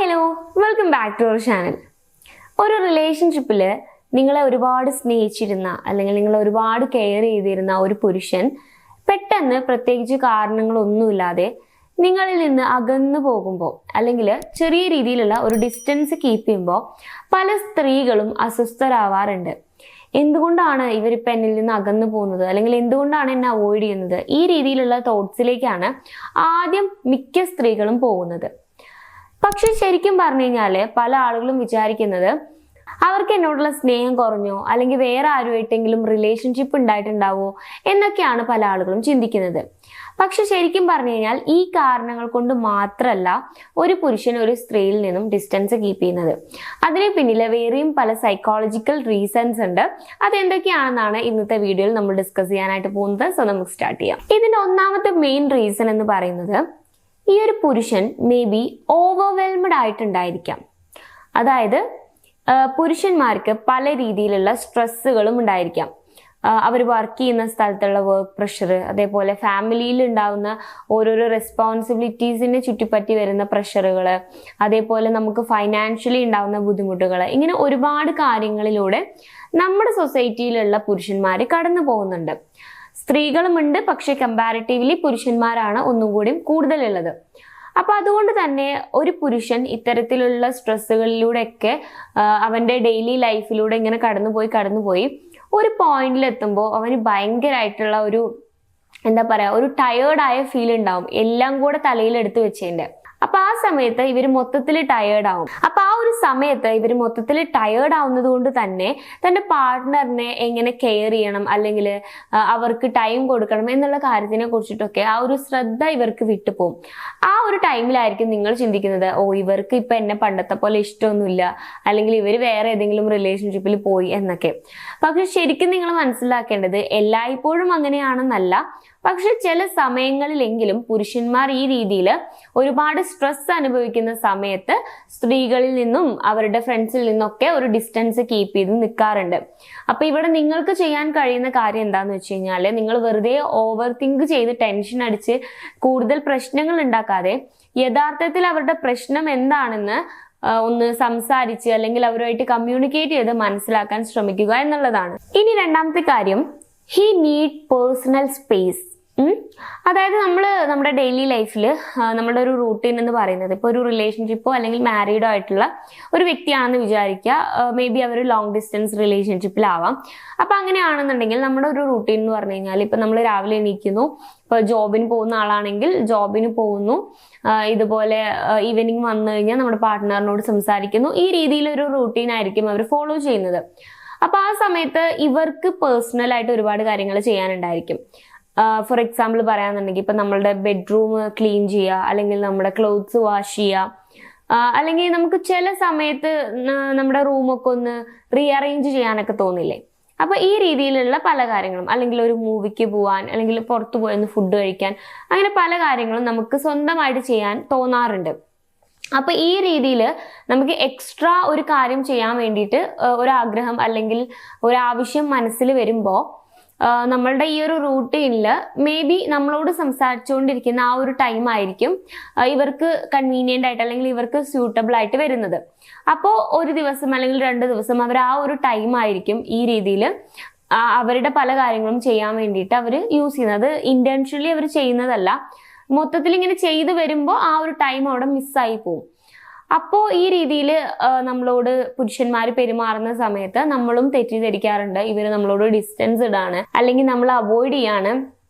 Hello, welcome back to our channel. ഒരു റിലേഷൻഷിപ്പിൽ നിങ്ങളെ ഒരുപാട് സ്നേഹിച്ചിരുന്ന അല്ലെങ്കിൽ നിങ്ങളെ ഒരുപാട് കെയർ ചെയ്തിരുന്ന ഒരു പുരുഷൻ പെട്ടെന്ന് പ്രത്യേകിച്ച് കാരണങ്ങളൊന്നുമില്ലാതെ നിങ്ങളിൽ നിന്ന് അകന്നു പോകുമ്പോൾ അല്ലെങ്കിൽ ചെറിയ രീതിയിലുള്ള ഒരു ഡിസ്റ്റൻസ് കീപ്പ് ചെയ്യുമ്പോൾ പല സ്ത്രീകളും അസ്വസ്ഥരാവാറുണ്ട്. എന്തുകൊണ്ടാണ് ഇവരിപ്പോൾ എന്നിൽ നിന്ന് അകന്നു പോകുന്നത്, അല്ലെങ്കിൽ എന്തുകൊണ്ടാണ് എന്നെ അവോയ്ഡ് ചെയ്യുന്നത്, ഈ രീതിയിലുള്ള തോട്ട്സിലേക്കാണ് ആദ്യം മിക്ക സ്ത്രീകളും പോകുന്നത്. പക്ഷെ ശരിക്കും പറഞ്ഞു കഴിഞ്ഞാല് പല ആളുകളും വിചാരിക്കുന്നത് അവർക്ക് എന്നോടുള്ള സ്നേഹം കുറഞ്ഞോ അല്ലെങ്കിൽ വേറെ ആരുമായിട്ടെങ്കിലും റിലേഷൻഷിപ്പ് ഉണ്ടായിട്ടുണ്ടാവോ എന്നൊക്കെയാണ് പല ആളുകളും ചിന്തിക്കുന്നത്. പക്ഷെ ശരിക്കും പറഞ്ഞു കഴിഞ്ഞാൽ ഈ കാരണങ്ങൾ കൊണ്ട് മാത്രമല്ല ഒരു പുരുഷൻ ഒരു സ്ത്രീയിൽ നിന്നും ഡിസ്റ്റൻസ് കീപ്പ് ചെയ്യുന്നത്. അതിന് പിന്നിലെ വേറെയും പല സൈക്കോളജിക്കൽ റീസൺസ് ഉണ്ട്. അതെന്തൊക്കെയാണെന്നാണ് ഇന്നത്തെ വീഡിയോയിൽ നമ്മൾ ഡിസ്കസ് ചെയ്യാനായിട്ട് പോകുന്നത്. സോ നമുക്ക് സ്റ്റാർട്ട് ചെയ്യാം. ഇതിന്റെ ഒന്നാമത്തെ മെയിൻ റീസൺ എന്ന് പറയുന്നത് ഈ ഒരു പുരുഷൻ മേ ബി ഓവർവെൽമഡ് ആയിട്ടുണ്ടായിരിക്കാം. അതായത് പുരുഷന്മാർക്ക് പല രീതിയിലുള്ള സ്ട്രെസ്സുകളും ഉണ്ടായിരിക്കാം. അവർ വർക്ക് ചെയ്യുന്ന സ്ഥലത്തുള്ള വർക്ക് പ്രഷർ, അതേപോലെ ഫാമിലിയിൽ ഉണ്ടാകുന്ന ഓരോരോ റെസ്പോൺസിബിലിറ്റീസിനെ ചുറ്റിപ്പറ്റി വരുന്ന പ്രഷറുകൾ, അതേപോലെ നമുക്ക് ഫൈനാൻഷ്യലി ഉണ്ടാകുന്ന ബുദ്ധിമുട്ടുകൾ, ഇങ്ങനെ ഒരുപാട് കാര്യങ്ങളിലൂടെ നമ്മുടെ സൊസൈറ്റിയിലുള്ള പുരുഷന്മാർ കടന്നു പോകുന്നുണ്ട്. സ്ത്രീകളുമുണ്ട്, പക്ഷെ കമ്പാരിറ്റീവ്ലി പുരുഷന്മാരാണ് ഒന്നും കൂടി കൂടുതലുള്ളത്. അപ്പൊ അതുകൊണ്ട് തന്നെ ഒരു പുരുഷൻ ഇത്തരത്തിലുള്ള സ്ട്രെസ്സുകളിലൂടെയൊക്കെ അവന്റെ ഡെയിലി ലൈഫിലൂടെ ഇങ്ങനെ കടന്നുപോയി ഒരു പോയിന്റിൽ എത്തുമ്പോൾ അവന് ഭയങ്കരമായിട്ടുള്ള ഒരു ഒരു ടയേർഡായ ഫീൽ ഉണ്ടാവും, എല്ലാം കൂടെ തലയിൽ എടുത്ത് വെച്ചതിന്റെ. അപ്പൊ ആ സമയത്ത് ഇവര് മൊത്തത്തിൽ ടയേർഡ് ആവും. അപ്പൊ ആ ഒരു സമയത്ത് ഇവര് മൊത്തത്തിൽ ടയേർഡ് ആവുന്നത് കൊണ്ട് തന്നെ തന്റെ പാർട്ട്ണറിനെ എങ്ങനെ കെയർ ചെയ്യണം അല്ലെങ്കിൽ അവർക്ക് ടൈം കൊടുക്കണം എന്നുള്ള കാര്യത്തിനെ കുറിച്ചിട്ടൊക്കെ ആ ഒരു ശ്രദ്ധ ഇവർക്ക് വിട്ടുപോകും. ആ ഒരു ടൈമിലായിരിക്കും നിങ്ങൾ ചിന്തിക്കുന്നത്, ഓ ഇവർക്ക് ഇപ്പൊ എന്നെ പണ്ടത്തെ പോലെ ഇഷ്ടമൊന്നുമില്ല, അല്ലെങ്കിൽ ഇവര് വേറെ ഏതെങ്കിലും റിലേഷൻഷിപ്പിൽ പോയി എന്നൊക്കെ. പക്ഷെ ശരിക്കും നിങ്ങൾ മനസ്സിലാക്കേണ്ടത് എല്ലായ്പ്പോഴും അങ്ങനെയാണെന്നല്ല. പക്ഷെ ചില സമയങ്ങളിലെങ്കിലും പുരുഷന്മാർ ഈ രീതിയിൽ ഒരുപാട് സ്ട്രെസ് അനുഭവിക്കുന്ന സമയത്ത് സ്ത്രീകളിൽ നിന്നും അവരുടെ ഫ്രണ്ട്സിൽ നിന്നൊക്കെ ഒരു ഡിസ്റ്റൻസ് കീപ്പ് ചെയ്ത് നിൽക്കാറുണ്ട്. അപ്പൊ ഇവിടെ നിങ്ങൾക്ക് ചെയ്യാൻ കഴിയുന്ന കാര്യം എന്താന്ന് വെച്ച് കഴിഞ്ഞാല്, നിങ്ങൾ വെറുതെ ഓവർ തിങ്ക് ചെയ്ത് ടെൻഷൻ അടിച്ച് കൂടുതൽ പ്രശ്നങ്ങൾ ഉണ്ടാക്കാതെ യഥാർത്ഥത്തിൽ അവരുടെ പ്രശ്നം എന്താണെന്ന് ഒന്ന് സംസാരിച്ച് അല്ലെങ്കിൽ അവരുമായിട്ട് കമ്മ്യൂണിക്കേറ്റ് ചെയ്ത് മനസ്സിലാക്കാൻ ശ്രമിക്കുക എന്നുള്ളതാണ്. ഇനി രണ്ടാമത്തെ കാര്യം, ഹി നീഡ് പേഴ്സണൽ സ്പേസ്. അതായത് നമ്മുടെ ഡെയിലി ലൈഫിൽ നമ്മുടെ ഒരു റൂട്ടീൻ എന്ന് പറയുന്നത്, ഇപ്പോൾ ഒരു റിലേഷൻഷിപ്പോ അല്ലെങ്കിൽ മാരീഡോ ആയിട്ടുള്ള ഒരു വ്യക്തിയാണെന്ന് വിചാരിക്കുക. മേ ബി അവർ ലോങ് ഡിസ്റ്റൻസ് റിലേഷൻഷിപ്പിലാവാം. അപ്പൊ അങ്ങനെയാണെന്നുണ്ടെങ്കിൽ നമ്മുടെ ഒരു റൂട്ടീൻ എന്ന് പറഞ്ഞു കഴിഞ്ഞാൽ, ഇപ്പൊ നമ്മൾ രാവിലെ എണീക്കുന്നു, ഇപ്പൊ ജോബിന് പോകുന്ന ആളാണെങ്കിൽ ജോബിന് പോകുന്നു, ഇതുപോലെ ഈവനിങ് വന്നു കഴിഞ്ഞാൽ നമ്മുടെ പാർട്ട്ണറിനോട് സംസാരിക്കുന്നു. ഈ രീതിയിലൊരു റൂട്ടീൻ ആയിരിക്കും അവർ ഫോളോ ചെയ്യുന്നത്. അപ്പൊ ആ സമയത്ത് ഇവർക്ക് പേഴ്സണൽ ആയിട്ട് ഒരുപാട് കാര്യങ്ങൾ ചെയ്യാനുണ്ടായിരിക്കും. ഫോർ എക്സാമ്പിൾ പറയാന്നുണ്ടെങ്കിൽ ഇപ്പൊ നമ്മളുടെ ബെഡ്റൂം ക്ലീൻ ചെയ്യുക, അല്ലെങ്കിൽ നമ്മുടെ ക്ലോത്ത്സ് വാഷ് ചെയ്യുക, അല്ലെങ്കിൽ നമുക്ക് ചില സമയത്ത് നമ്മുടെ റൂമൊക്കെ ഒന്ന് റീഅറേഞ്ച് ചെയ്യാനൊക്കെ തോന്നില്ലേ. അപ്പൊ ഈ രീതിയിലുള്ള പല കാര്യങ്ങളും, അല്ലെങ്കിൽ ഒരു മൂവിക്ക് പോവാൻ, അല്ലെങ്കിൽ പുറത്തു പോയി ഒന്ന് ഫുഡ് കഴിക്കാൻ, അങ്ങനെ പല കാര്യങ്ങളും നമുക്ക് സ്വന്തമായിട്ട് ചെയ്യാൻ തോന്നാറുണ്ട്. അപ്പൊ ഈ രീതിയിൽ നമുക്ക് എക്സ്ട്രാ ഒരു കാര്യം ചെയ്യാൻ വേണ്ടിയിട്ട് ഒരാഗ്രഹം അല്ലെങ്കിൽ ഒരാവശ്യം മനസ്സിൽ വരുമ്പോൾ നമ്മളുടെ ഈ ഒരു റൂട്ടീനിൽ മേ ബി നമ്മളോട് സംസാരിച്ചുകൊണ്ടിരിക്കുന്ന ആ ഒരു ടൈം ആയിരിക്കും ഇവർക്ക് കൺവീനിയന്റ് ആയിട്ട് അല്ലെങ്കിൽ ഇവർക്ക് സ്യൂട്ടബിൾ ആയിട്ട് വരുന്നത്. അപ്പോൾ ഒരു ദിവസം അല്ലെങ്കിൽ 2 ദിവസം അവർ ആ ഒരു ടൈം ആയിരിക്കും ഈ രീതിയിൽ അവരുടെ പല കാര്യങ്ങളും ചെയ്യാൻ വേണ്ടിയിട്ട് അവർ യൂസ് ചെയ്യുന്നത്. ഇന്റൻഷനലി അവർ ചെയ്യുന്നതല്ല, മൊത്തത്തിൽ ഇങ്ങനെ ചെയ്തു വരുമ്പോൾ ആ ഒരു ടൈം അവിടെ മിസ്സായി പോകും. അപ്പോ ഈ രീതിയിൽ നമ്മളോട് പുരുഷന്മാർ പെരുമാറുന്ന സമയത്ത് നമ്മളും തെറ്റിദ്ധരിക്കാറുണ്ട്, ഇവര് നമ്മളോട് ഡിസ്റ്റൻസ് ഇടാണ് അല്ലെങ്കിൽ നമ്മൾ അവോയ്ഡ് ചെയ്യാണ്,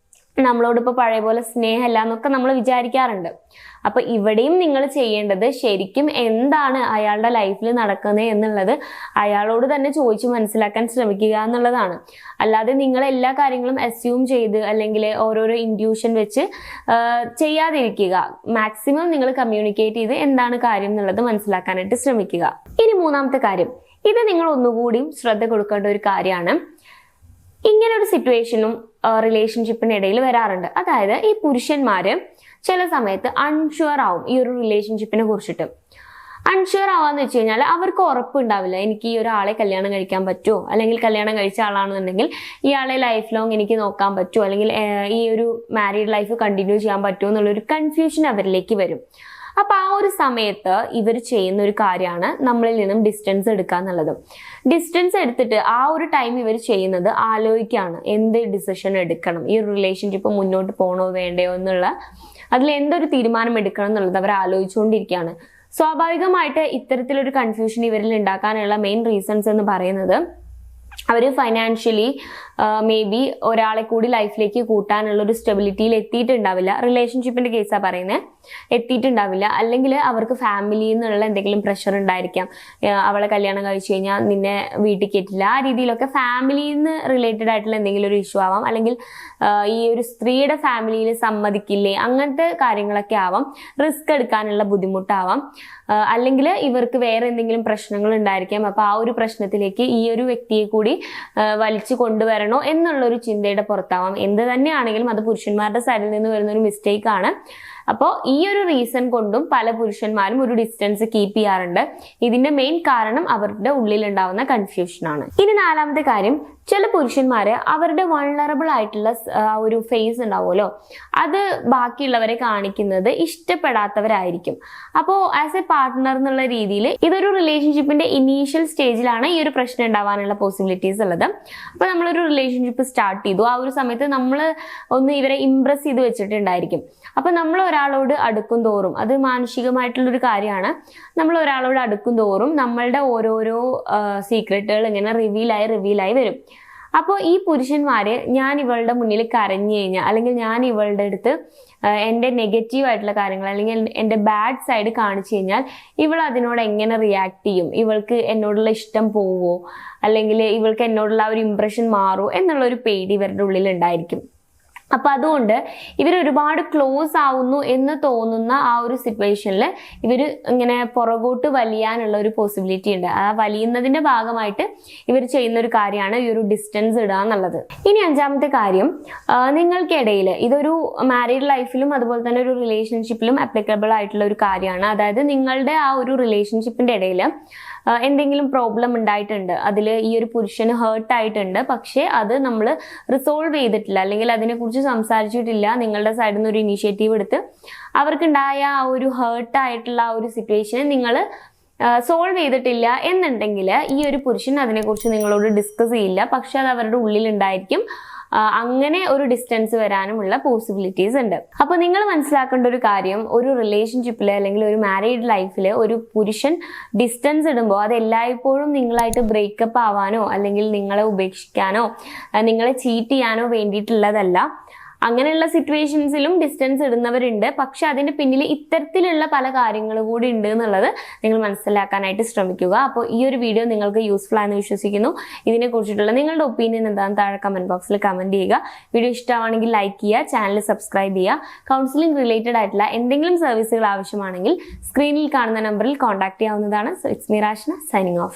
നമ്മളോട് ഇപ്പൊ പഴയ പോലെ സ്നേഹമല്ല എന്നൊക്കെ നമ്മൾ വിചാരിക്കാറുണ്ട്. അപ്പൊ ഇവിടെയും നിങ്ങൾ ചെയ്യേണ്ടത് ശരിക്കും എന്താണ് അയാളുടെ ലൈഫിൽ നടക്കുന്നത് എന്നുള്ളത് അയാളോട് തന്നെ ചോദിച്ച് മനസ്സിലാക്കാൻ ശ്രമിക്കുക എന്നുള്ളതാണ്. അല്ലാതെ നിങ്ങൾ എല്ലാ കാര്യങ്ങളും അസ്യൂം ചെയ്ത് അല്ലെങ്കിൽ ഓരോരോ ഇൻഡ്യൂഷൻ വെച്ച് ചെയ്യാതിരിക്കുക. മാക്സിമം നിങ്ങൾ കമ്മ്യൂണിക്കേറ്റ് ചെയ്ത് എന്താണ് കാര്യം എന്നുള്ളത് മനസ്സിലാക്കാനായിട്ട് ശ്രമിക്കുക. ഇനി മൂന്നാമത്തെ കാര്യം, ഇത് നിങ്ങൾ ഒന്നുകൂടിയും ശ്രദ്ധ കൊടുക്കേണ്ട ഒരു കാര്യമാണ്. ഇങ്ങനെ ഒരു സിറ്റുവേഷനും റിലേഷൻഷിപ്പിനിടയിൽ വരാറുണ്ട്. അതായത് ഈ പുരുഷന്മാര് ചില സമയത്ത് അൺഷുവർ ആവും ഈ ഒരു റിലേഷൻഷിപ്പിനെ കുറിച്ചിട്ട്. അൺഷുവർ ആവാന്ന് വെച്ച് കഴിഞ്ഞാൽ അവർക്ക് ഉറപ്പുണ്ടാവില്ല, എനിക്ക് ഈ ഒരാളെ കല്യാണം കഴിക്കാൻ പറ്റുമോ, അല്ലെങ്കിൽ കല്യാണം കഴിച്ച ആളാണെന്നുണ്ടെങ്കിൽ ഇയാളെ ലൈഫ് ലോങ് എനിക്ക് നോക്കാൻ പറ്റുമോ, അല്ലെങ്കിൽ ഈ ഒരു മാരീഡ് ലൈഫ് കണ്ടിന്യൂ ചെയ്യാൻ പറ്റുമോ എന്നുള്ളൊരു കൺഫ്യൂഷൻ അവരിലേക്ക് വരും. അപ്പൊ ആ ഒരു സമയത്ത് ഇവർ ചെയ്യുന്ന ഒരു കാര്യമാണ് നമ്മളിൽ നിന്നും ഡിസ്റ്റൻസ് എടുക്കുക എന്നുള്ളത്. ഡിസ്റ്റൻസ് എടുത്തിട്ട് ആ ഒരു ടൈം ഇവർ ചെയ്യുന്നത് ആലോചിക്കുകയാണ് എന്ത് ഡിസിഷൻ എടുക്കണം, ഈ ഒരു റിലേഷൻഷിപ്പ് മുന്നോട്ട് പോകണോ വേണ്ടയോ എന്നുള്ള അതിൽ എന്തൊരു തീരുമാനം എടുക്കണം എന്നുള്ളത് അവർ ആലോചിച്ചുകൊണ്ടിരിക്കുകയാണ്. സ്വാഭാവികമായിട്ട് ഇത്തരത്തിലൊരു കൺഫ്യൂഷൻ ഇവരിൽ ഉണ്ടാക്കാനുള്ള മെയിൻ റീസൺസ് എന്ന് പറയുന്നത് അവർ ഫൈനാൻഷ്യലി മേ ബി ഒരാളെ കൂടി ലൈഫിലേക്ക് കൂട്ടാനുള്ള ഒരു സ്റ്റെബിലിറ്റിയിൽ എത്തിയിട്ടുണ്ടാവില്ല. റിലേഷൻഷിപ്പിന്റെ കേസാണ് പറയുന്നത്, എത്തിയിട്ടുണ്ടാവില്ല. അല്ലെങ്കിൽ അവർക്ക് ഫാമിലിയിൽ നിന്നുള്ള എന്തെങ്കിലും പ്രഷർ ഉണ്ടായിരിക്കാം. അവളെ കല്യാണം കഴിച്ചു കഴിഞ്ഞാൽ നിന്നെ വീട്ടിൽ കയറ്റില്ല, ആ രീതിയിലൊക്കെ ഫാമിലിയിൽ നിന്ന് റിലേറ്റഡ് ആയിട്ടുള്ള എന്തെങ്കിലും ഒരു ഇഷ്യൂ ആവാം. അല്ലെങ്കിൽ ഈ ഒരു സ്ത്രീയുടെ ഫാമിലിയിൽ സമ്മതിക്കില്ലേ, അങ്ങനത്തെ കാര്യങ്ങളൊക്കെ ആവാം. റിസ്ക് എടുക്കാനുള്ള ബുദ്ധിമുട്ടാവാം. അല്ലെങ്കിൽ ഇവർക്ക് വേറെ എന്തെങ്കിലും പ്രശ്നങ്ങൾ ഉണ്ടായിരിക്കാം. അപ്പൊ ആ ഒരു പ്രശ്നത്തിലേക്ക് ഈ ഒരു വ്യക്തിയെ കൂടി വലിച്ചു കൊണ്ടുവരണോ എന്നുള്ളൊരു ചിന്തയുടെ പുറത്താവാം. എന്ത് തന്നെയാണെങ്കിലും അത് പുരുഷന്മാരുടെ സൈഡിൽ നിന്ന് വരുന്ന ഒരു മിസ്റ്റേക്ക് ആണ്. അപ്പോൾ ഈ ഒരു റീസൺ കൊണ്ടും പല പുരുഷന്മാരും ഒരു ഡിസ്റ്റൻസ് കീപ്പ് ചെയ്യാറുണ്ട്. ഇതിന്റെ മെയിൻ കാരണം അവരുടെ ഉള്ളിൽ ഉണ്ടാവുന്ന കൺഫ്യൂഷനാണ്. ഇനി നാലാമത്തെ കാര്യം, ചില പുരുഷന്മാര് അവരുടെ വൾണറബിൾ ആയിട്ടുള്ള ഒരു ഫേസ് ഉണ്ടാവുമല്ലോ, അത് ബാക്കിയുള്ളവരെ കാണിക്കുന്നത് ഇഷ്ടപ്പെടാത്തവരായിരിക്കും. അപ്പോൾ ആസ് എ പാർട്ട്ണർ എന്നുള്ള രീതിയിൽ ഇതൊരു റിലേഷൻഷിപ്പിന്റെ ഇനീഷ്യൽ സ്റ്റേജിലാണ് ഈ ഒരു പ്രശ്നം ഉണ്ടാവാനുള്ള പോസിബിലിറ്റീസ് ഉള്ളത്. അപ്പൊ നമ്മളൊരു റിലേഷൻഷിപ്പ് സ്റ്റാർട്ട് ചെയ്തു, ആ ഒരു സമയത്ത് നമ്മൾ ഒന്ന് ഇവരെ ഇംപ്രസ് ചെയ്ത് വെച്ചിട്ടുണ്ടായിരിക്കും. അപ്പൊ നമ്മൾ ഒരാളോട് അടുക്കും തോറും, അത് മാനുഷികമായിട്ടുള്ളൊരു കാര്യമാണ്, നമ്മൾ ഒരാളോട് അടുക്കും തോറും നമ്മളുടെ ഓരോരോ സീക്രട്ടുകൾ ഇങ്ങനെ റിവീലായി വരും. അപ്പോൾ ഈ പുരുഷന്മാര് ഞാൻ ഇവളുടെ മുന്നിൽ കരഞ്ഞു കഴിഞ്ഞാൽ, അല്ലെങ്കിൽ ഞാൻ ഇവളുടെ അടുത്ത് എൻ്റെ നെഗറ്റീവ് ആയിട്ടുള്ള കാര്യങ്ങൾ അല്ലെങ്കിൽ എൻ്റെ ബാഡ് സൈഡ് കാണിച്ചു കഴിഞ്ഞാൽ ഇവൾ അതിനോട് എങ്ങനെ റിയാക്ട് ചെയ്യും, ഇവൾക്ക് എന്നോടുള്ള ഇഷ്ടം പോവോ, അല്ലെങ്കിൽ ഇവൾക്ക് എന്നോടുള്ള ഒരു ഇംപ്രഷൻ മാറുമോ എന്നുള്ളൊരു പേടി ഇവരുടെ ഉള്ളിൽ ഉണ്ടായിരിക്കും. അപ്പൊ അതുകൊണ്ട് ഇവർ ഒരുപാട് ക്ലോസ് ആവുന്നു എന്ന് തോന്നുന്ന ആ ഒരു സിറ്റുവേഷനിൽ ഇവർ ഇങ്ങനെ പുറകോട്ട് വലിയാനുള്ള ഒരു പോസിബിലിറ്റി ഉണ്ട്. ആ വലിയുന്നതിന്റെ ഭാഗമായിട്ട് ഇവർ ചെയ്യുന്ന ഒരു കാര്യമാണ് ഈ ഒരു ഡിസ്റ്റൻസ് ഇടുക എന്നുള്ളത്. ഇനി അഞ്ചാമത്തെ കാര്യം, നിങ്ങൾക്കിടയിൽ ഇതൊരു മാരീഡ് ലൈഫിലും അതുപോലെ തന്നെ ഒരു റിലേഷൻഷിപ്പിലും അപ്ലിക്കബിൾ ആയിട്ടുള്ള ഒരു കാര്യമാണ്. അതായത് നിങ്ങളുടെ ആ ഒരു റിലേഷൻഷിപ്പിന്റെ ഇടയിൽ എന്തെങ്കിലും പ്രോബ്ലം ഉണ്ടായിട്ടുണ്ട്, അതിൽ ഈ ഒരു പുരുഷന് ഹേർട്ട് ആയിട്ടുണ്ട്, പക്ഷെ അത് നമ്മൾ റിസോൾവ് ചെയ്തിട്ടില്ല, അല്ലെങ്കിൽ അതിനെക്കുറിച്ച് സംസാരിച്ചിട്ടില്ല, നിങ്ങളുടെ സൈഡിൽ നിന്ന് ഒരു ഇനീഷ്യേറ്റീവ് എടുത്ത് അവർക്കുണ്ടായ ആ ഒരു ഹേർട്ട് ആയിട്ടുള്ള ആ ഒരു സിറ്റുവേഷനെ നിങ്ങൾ സോൾവ് ചെയ്തിട്ടില്ല എന്നുണ്ടെങ്കിൽ ഈ ഒരു പുരുഷൻ അതിനെക്കുറിച്ച് നിങ്ങളോട് ഡിസ്കസ് ചെയ്യില്ല, പക്ഷെ അത് അവരുടെ ഉള്ളിൽ ഉണ്ടായിരിക്കും. അങ്ങനെ ഒരു ഡിസ്റ്റൻസ് വരാനുമുള്ള പോസിബിലിറ്റീസ് ഉണ്ട്. അപ്പൊ നിങ്ങൾ മനസ്സിലാക്കേണ്ട ഒരു കാര്യം, ഒരു റിലേഷൻഷിപ്പിൽ അല്ലെങ്കിൽ ഒരു മാരീഡ് ലൈഫിൽ ഒരു പുരുഷൻ ഡിസ്റ്റൻസ് ഇടുമ്പോൾ അത് എല്ലായ്പ്പോഴും നിങ്ങളായിട്ട് ബ്രേക്കപ്പ് ആവാനോ അല്ലെങ്കിൽ നിങ്ങളെ ഉപേക്ഷിക്കാനോ നിങ്ങളെ ചീറ്റ് ചെയ്യാനോ വേണ്ടിയിട്ടുള്ളതല്ല. അങ്ങനെയുള്ള സിറ്റുവേഷൻസിലും ഡിസ്റ്റൻസ് ഇടുന്നവരുണ്ട്, പക്ഷെ അതിന്റെ പിന്നിൽ ഇത്തരത്തിലുള്ള പല കാര്യങ്ങൾ കൂടി ഉണ്ട് എന്നുള്ളത് നിങ്ങൾ മനസ്സിലാക്കാനായിട്ട് ശ്രമിക്കുക. അപ്പോൾ ഈ ഒരു വീഡിയോ നിങ്ങൾക്ക് യൂസ്ഫുൾ ആണെന്ന് വിശ്വസിക്കുന്നു. ഇതിനെ കുറിച്ചിട്ടുള്ള നിങ്ങളുടെ ഒപ്പീനിയൻ എന്താണെന്ന് താഴെ കമന്റ് ബോക്സിൽ കമന്റ് ചെയ്യുക. വീഡിയോ ഇഷ്ടമാണെങ്കിൽ ലൈക്ക് ചെയ്യുക, ചാനൽ സബ്സ്ക്രൈബ് ചെയ്യുക. കൗൺസിലിംഗ് റിലേറ്റഡ് ആയിട്ടുള്ള എന്തെങ്കിലും സർവീസുകൾ ആവശ്യമാണെങ്കിൽ സ്ക്രീനിൽ കാണുന്ന നമ്പറിൽ കോൺടാക്ട് ചെയ്യാവുന്നതാണ്. So it's me Rashna signing of.